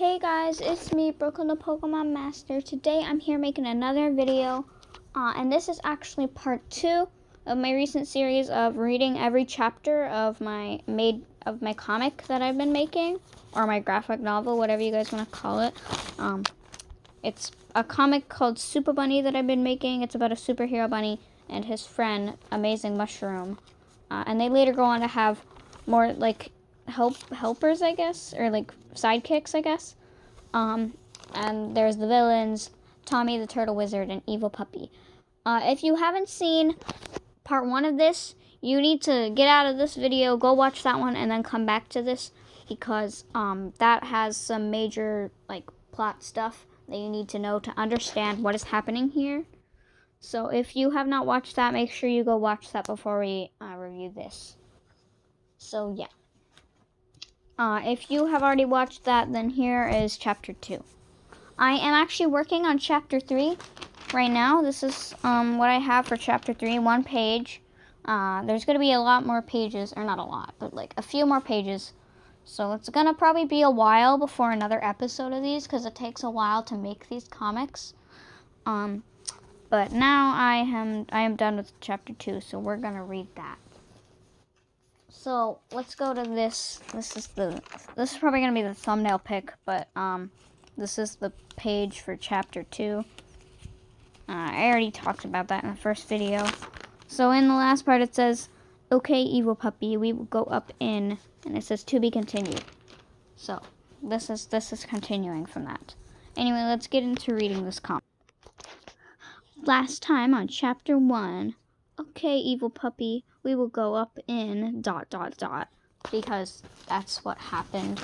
Hey guys, it's me, Brooklyn the Pokemon Master. Today I'm here making another video, and this is actually part 2 of my recent series of reading every chapter of my comic that I've been making, or my graphic novel, whatever you guys want to call it. It's a comic called Supa Bunny that I've been making. It's about a superhero bunny and his friend, Amazing Mushroom, and they later go on to have more like helpers, I guess, or like sidekicks, I guess. And there's the villains, Tommy the Turtle Wizard, and Evil Puppy. If you haven't seen part 1 of this, you need to get out of this video, go watch that one, and then come back to this, because that has some major like plot stuff that you need to know to understand what is happening here. So if you have not watched that, make sure you go watch that before we review this. So yeah. If you have already watched that, then here is chapter 2. I am actually working on chapter 3 right now. This is what I have for chapter 3, 1 page. There's going to be a lot more pages, or not a lot, but like a few more pages. So it's going to probably be a while before another episode of these, because it takes a while to make these comics. But now I am done with chapter 2, so we're going to read that. So let's go to this. This is probably gonna be the thumbnail pic, but this is the page for chapter 2. I already talked about that in the first video. So in the last part it says, "Okay, Evil Puppy, we will go up in," and it says "to be continued." So this is continuing from that. Anyway, let's get into reading this comic. Last time on chapter 1. "Okay, Evil Puppy, we will go up in ... because that's what happened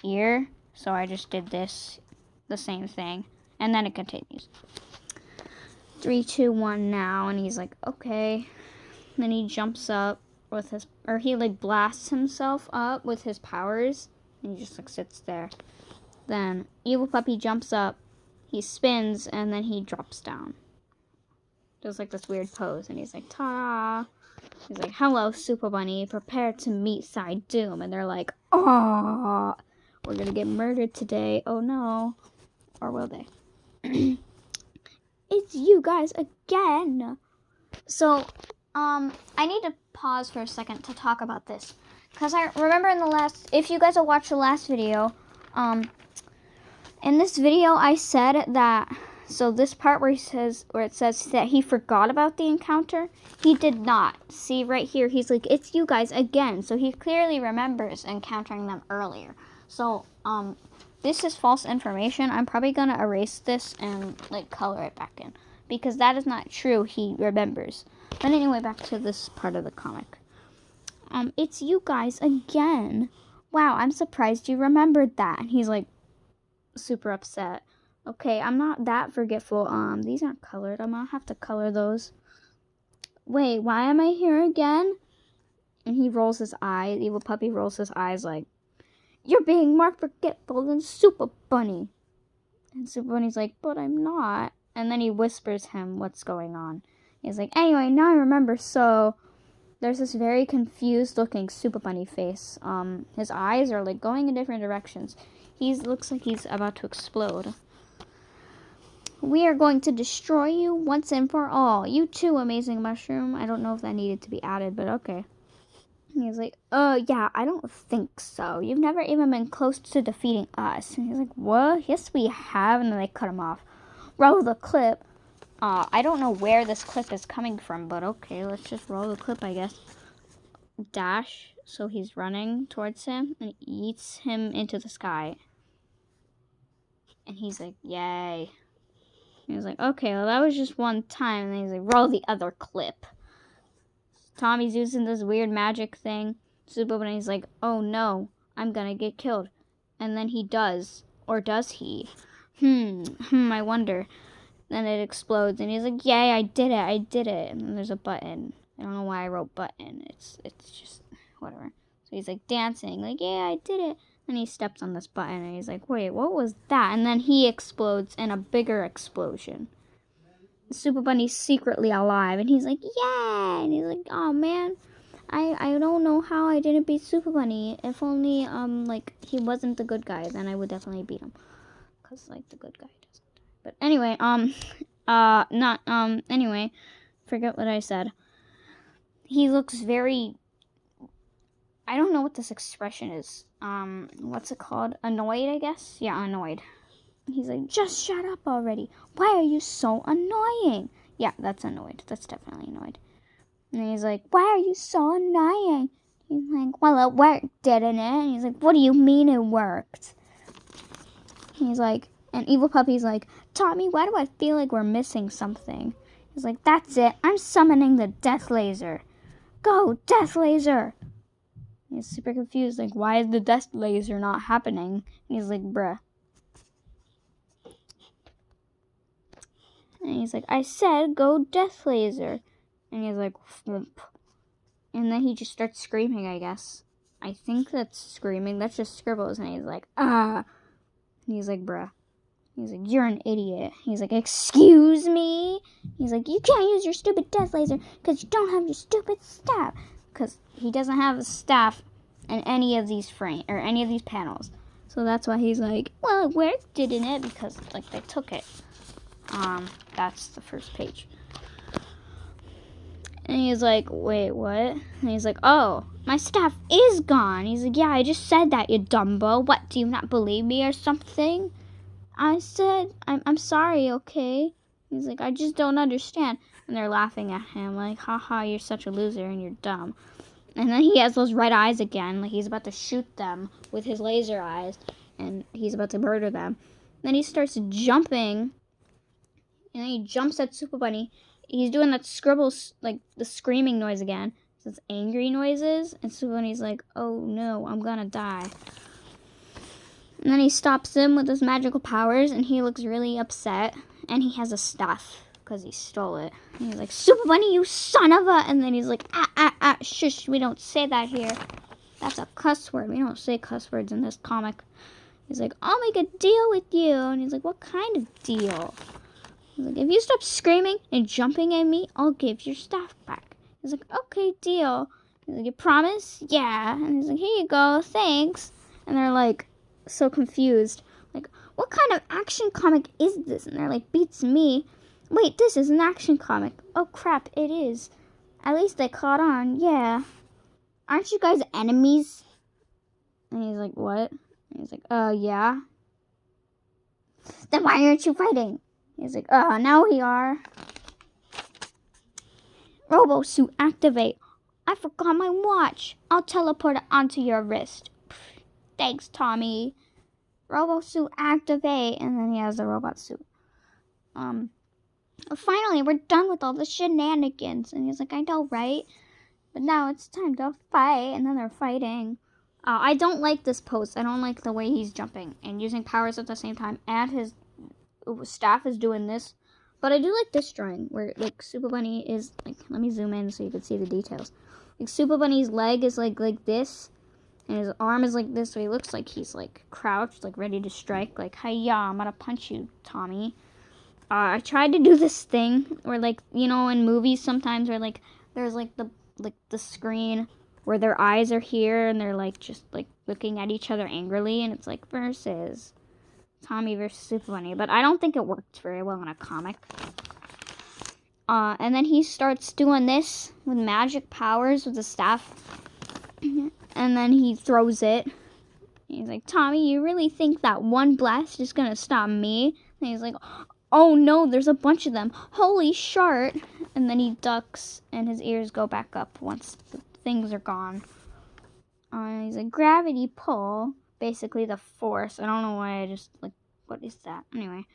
here. So I just did the same thing, and then it continues. 3, 2, 1 now, and he's like, okay. Then he jumps up with he like blasts himself up with his powers, and he just like sits there. Then Evil Puppy jumps up, he spins, and then he drops down. Does like this weird pose, and he's like, ta-da! He's like, "Hello, Supa Bunny, prepare to meet Side Doom." And they're like, "Oh, we're gonna get murdered today. Oh no." Or will they? It's you guys again. So, I need to pause for a second to talk about this. Because I remember if you guys have watched the last video, in this video I said that, so this part where it says that he forgot about the encounter, he did not. See right here, he's like, "It's you guys again." So he clearly remembers encountering them earlier. So this is false information. I'm probably gonna erase this and like color it back in, because that is not true. He remembers. But anyway, back to this part of the comic. "It's you guys again. Wow, I'm surprised you remembered that." And he's like super upset. "Okay, I'm not that forgetful. These aren't colored. I'm gonna have to color those. Wait, why am I here again?" And he rolls his eyes. Evil Puppy rolls his eyes like, "You're being more forgetful than Supa Bunny." And Supa Bunny's like, "But I'm not." And then he whispers him what's going on. He's like, "Anyway, now I remember." So there's this very confused looking Supa Bunny face. His eyes are like going in different directions. Looks like he's about to explode. "We are going to destroy you once and for all. You too, Amazing Mushroom." I don't know if that needed to be added, but okay. He's like, yeah, I don't think so. You've never even been close to defeating us." And he's like, "What? Yes, we have." And then they cut him off. Roll the clip. I don't know where this clip is coming from, but okay, let's just roll the clip, I guess. Dash. So he's running towards him and eats him into the sky. And he's like, "Yay." He was like, "Okay, well, that was just one time." And then he's like, "Roll the other clip." Tommy's using this weird magic thing. Supa Bunny's like, "Oh no, I'm gonna get killed." And then he does. Or does he? I wonder. Then it explodes, and he's like, "Yay, I did it. And then there's a button. I don't know why I wrote button. It's just, whatever. So he's like dancing, like, "Yeah, I did it." And he steps on this button, and he's like, "Wait, what was that?" And then he explodes in a bigger explosion. Supa Bunny's secretly alive, and he's like, "Yeah!" And he's like, "Oh man, I don't know how I didn't beat Super Bunny. If only, like, he wasn't the good guy, then I would definitely beat him. Because, like, the good guy doesn't. But anyway, anyway, forget what I said. He looks very, I don't know what this expression is. What's it called? Annoyed, I guess? Yeah, annoyed. He's like, just shut up already. Why are you so annoying? Yeah, that's annoyed. That's definitely annoyed. And he's like, why are you so annoying? He's like, well, it worked, didn't it? And he's like, what do you mean it worked? He's like, and Evil Puppy's like, Tommy, why do I feel like we're missing something? He's like, that's it. I'm summoning the Death Laser. Go, Death Laser. He's super confused. Like, why is the Death Laser not happening? And he's like, bruh. And he's like, I said go Death Laser. And he's like, thump. And then he just starts screaming, I guess. I think that's screaming. That's just scribbles. And he's like, ah. And he's like, bruh. He's like, you're an idiot. He's like, excuse me? He's like, you can't use your stupid Death Laser because you don't have your stupid staff. Because he doesn't have a staff in any of these any of these panels. So that's why he's like, well, it worked, didn't it? Because, like, they took it. That's the first page. And he's like, wait, what? And he's like, oh, my staff is gone. He's like, yeah, I just said that, you dumbo. What, do you not believe me or something? I said, I'm sorry, okay? He's like, I just don't understand. And they're laughing at him, like, haha, you're such a loser and you're dumb. And then he has those red eyes again, like he's about to shoot them with his laser eyes. And he's about to murder them. Then he starts jumping. And then he jumps at Super Bunny. He's doing that scribbles, like the screaming noise again. So it's angry noises. And Super Bunny's like, oh no, I'm gonna die. And then he stops him with his magical powers. And he looks really upset. And he has a staff because he stole it. And he's like, Super Bunny, you son of a... And then he's like, shush, we don't say that here. That's a cuss word. We don't say cuss words in this comic. He's like, I'll make a deal with you. And he's like, what kind of deal? He's like, if you stop screaming and jumping at me, I'll give your staff back. He's like, okay, deal. He's like, you promise? Yeah. And he's like, here you go, thanks. And they're like, so confused. Like, what kind of action comic is this? And they're like, beats me. Wait, this is an action comic. Oh, crap, it is. At least they caught on, yeah. Aren't you guys enemies? And he's like, what? And he's like, yeah. Then why aren't you fighting? He's like, now we are. Robo suit activate. I forgot my watch. I'll teleport it onto your wrist. Thanks, Tommy. Robo suit activate. And then he has the robot suit. Finally, we're done with all the shenanigans. And he's like, I know, right? But now it's time to fight. And then they're fighting. I don't like this pose. I don't like the way he's jumping and using powers at the same time. And his staff is doing this. But I do like this drawing where, like, Super Bunny is, like, let me zoom in so you can see the details. Like, Super Bunny's leg is, like this. And his arm is like this. So he looks like he's, like, crouched, like, ready to strike. Like, hi-ya, I'm gonna punch you, Tommy. I tried to do this thing where, like, you know, in movies sometimes where, like, there's, like, the screen where their eyes are here and they're, like, just, like, looking at each other angrily. And it's, like, versus Tommy versus Super Bunny. But I don't think it worked very well in a comic. And then he starts doing this with magic powers with the staff. And then he throws it. He's like, Tommy, you really think that one blast is going to stop me? And he's like, oh no, there's a bunch of them. Holy shart. And then he ducks and his ears go back up once the things are gone. He's like, gravity pull. Basically the force. I don't know why I just, like, what is that? Anyway.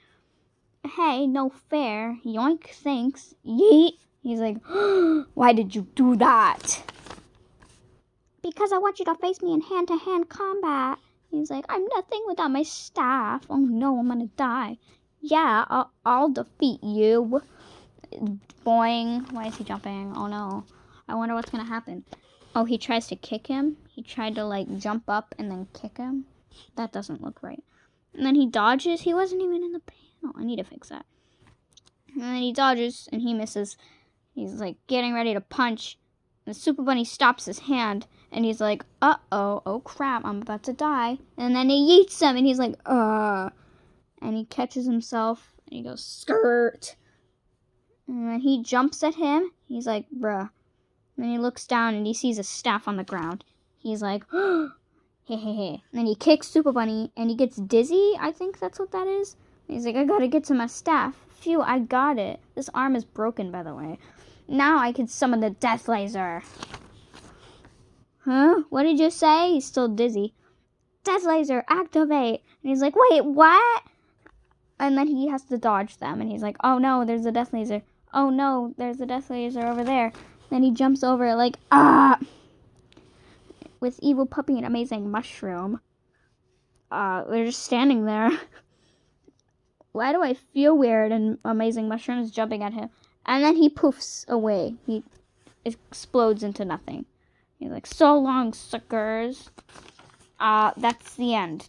Hey, no fair. Yoink, thanks. Yeet. He's like, why did you do that? Because I want you to face me in hand-to-hand combat. He's like, I'm nothing without my staff. Oh no, I'm gonna die. Yeah, I'll defeat you. Boing. Why is he jumping? Oh no. I wonder what's gonna happen. Oh, he tries to kick him. He tried to, like, jump up and then kick him. That doesn't look right. And then he dodges. He wasn't even in the panel. I need to fix that. And then he dodges and he misses. He's, like, getting ready to punch. The Super Bunny stops his hand, and he's like, uh-oh, oh crap, I'm about to die. And then he yeets him, and he's like, and he catches himself, and he goes, skirt. And then he jumps at him. He's like, bruh. And then he looks down, and he sees a staff on the ground. He's like, hey, hey, hey. And then he kicks Super Bunny, and he gets dizzy. I think that's what that is. And he's like, I gotta get to my staff. Phew, I got it. This arm is broken, by the way. Now I can summon the death laser. Huh? What did you say? He's still dizzy. Death laser, activate. And he's like, wait, what? And then he has to dodge them. And he's like, oh no, there's a death laser. Oh no, there's a death laser over there. Then he jumps over it like, with Evil Puppy and Amazing Mushroom. They're just standing there. Why do I feel weird? And Amazing Mushroom is jumping at him. And then he poofs away. He explodes into nothing. He's like, so long, suckers. That's the end.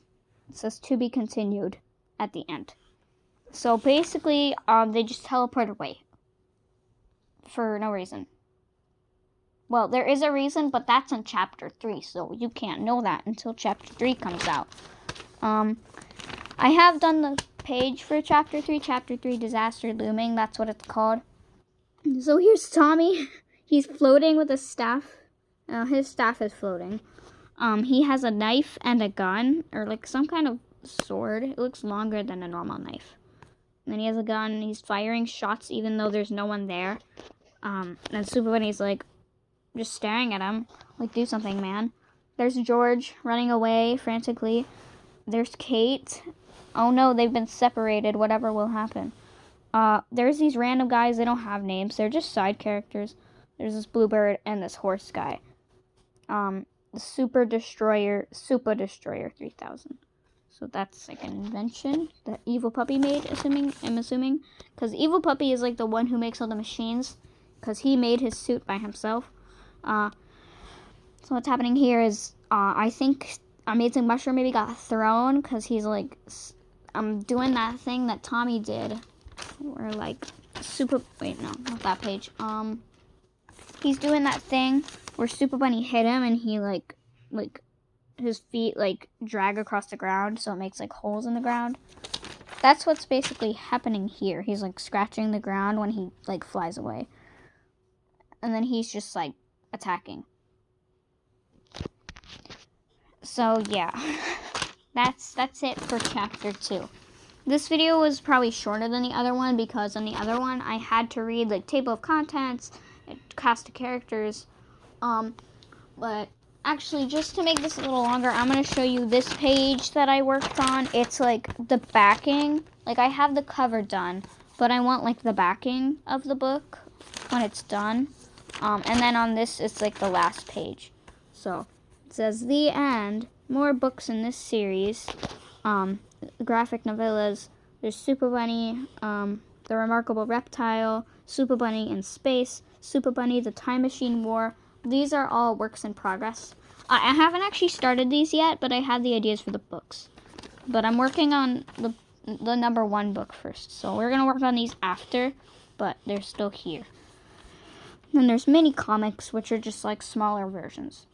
It says to be continued at the end. So basically, they just teleport away. For no reason. Well, there is a reason, but that's in Chapter 3, so you can't know that until Chapter 3 comes out. I have done the page for Chapter 3, Chapter 3 Disaster Looming, that's what it's called. So here's Tommy. He's floating with a staff. His staff is floating. He has a knife and a gun, or like some kind of sword. It looks longer than a normal knife. And then he has a gun, and he's firing shots even though there's no one there. And Super Bunny's like, just staring at him. Like, do something, man. There's George running away frantically. There's Kate. Oh no, they've been separated. Whatever will happen. There's these random guys. They don't have names. They're just side characters. There's this bluebird and this horse guy. The Supa Destroyer 3000. So that's like an invention that Evil Puppy made, I'm assuming. Because Evil Puppy is like the one who makes all the machines. Because he made his suit by himself. So what's happening here is, I think Amazing Mushroom maybe got thrown. Because he's like, doing that thing that Tommy did. Or like, wait, no, not that page. He's doing that thing where Super Bunny hit him and he like his feet like drag across the ground, so it makes like holes in the ground. That's what's basically happening here. He's like scratching the ground when he like flies away. And then he's just like attacking. So yeah. That's it for Chapter 2. This video was probably shorter than the other one because on the other one I had to read like table of contents, cast of characters. But actually, just to make this a little longer, I'm going to show you this page that I worked on. It's like the backing. Like I have the cover done, but I want like the backing of the book when it's done. And then on this, it's like the last page. So it says the end. More books in this series. Graphic novellas. There's Super Bunny, The Remarkable Reptile, Super Bunny in Space, Super Bunny, The Time Machine War. These are all works in progress. I haven't actually started these yet, but I had the ideas for the books. But I'm working on the number 1 book first. So we're going to work on these after, but they're still here. Then there's mini comics, which are just like smaller versions.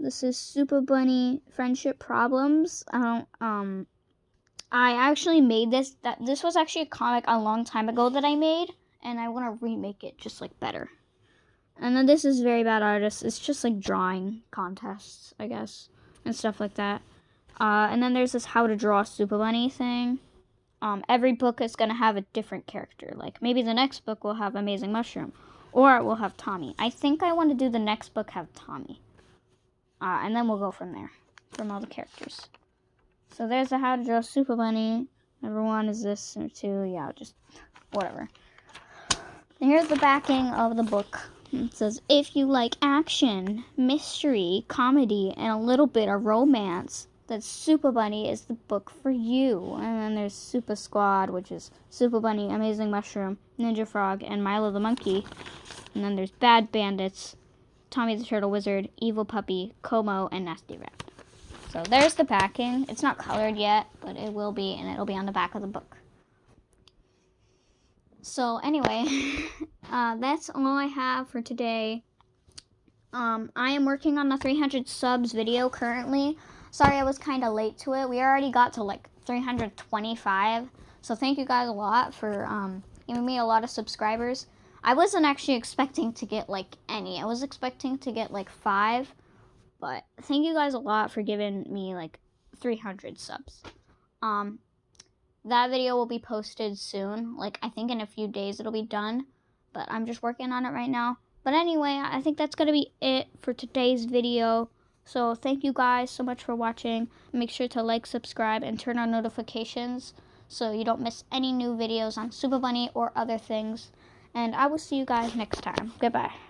This is Super Bunny Friendship Problems. I actually made this. This was actually a comic a long time ago that I made, and I want to remake it just like better. And then this is Very Bad Artist. It's just like drawing contests, I guess, and stuff like that. And then there's this How to Draw Super Bunny thing. Every book is going to have a different character. Like maybe the next book will have Amazing Mushroom, or it will have Tommy. I think I want to do the next book have Tommy. And then we'll go from there, from all the characters. So there's the How to Draw Super Bunny. Number 1 is this, or 2, yeah, just whatever. And here's the backing of the book. It says, if you like action, mystery, comedy, and a little bit of romance, then Super Bunny is the book for you. And then there's Supa Squad, which is Super Bunny, Amazing Mushroom, Ninja Frog, and Milo the Monkey. And then there's Bad Bandits, Tommy the Turtle Wizard, Evil Puppy, Como, and Nasty Rat. So there's the backing. It's not colored yet, but it will be, and it'll be on the back of the book. So anyway, that's all I have for today. I am working on the 300 subs video currently. Sorry I was kind of late to it. We already got to like 325. So thank you guys a lot for giving me a lot of subscribers. I wasn't actually expecting to get like any. I was expecting to get like 5. But thank you guys a lot for giving me like 300 subs. That video will be posted soon. Like, I think in a few days it'll be done. But I'm just working on it right now. But anyway, I think that's going to be it for today's video. So thank you guys so much for watching. Make sure to like, subscribe, and turn on notifications so you don't miss any new videos on Supa Bunny or other things. And I will see you guys next time. Goodbye.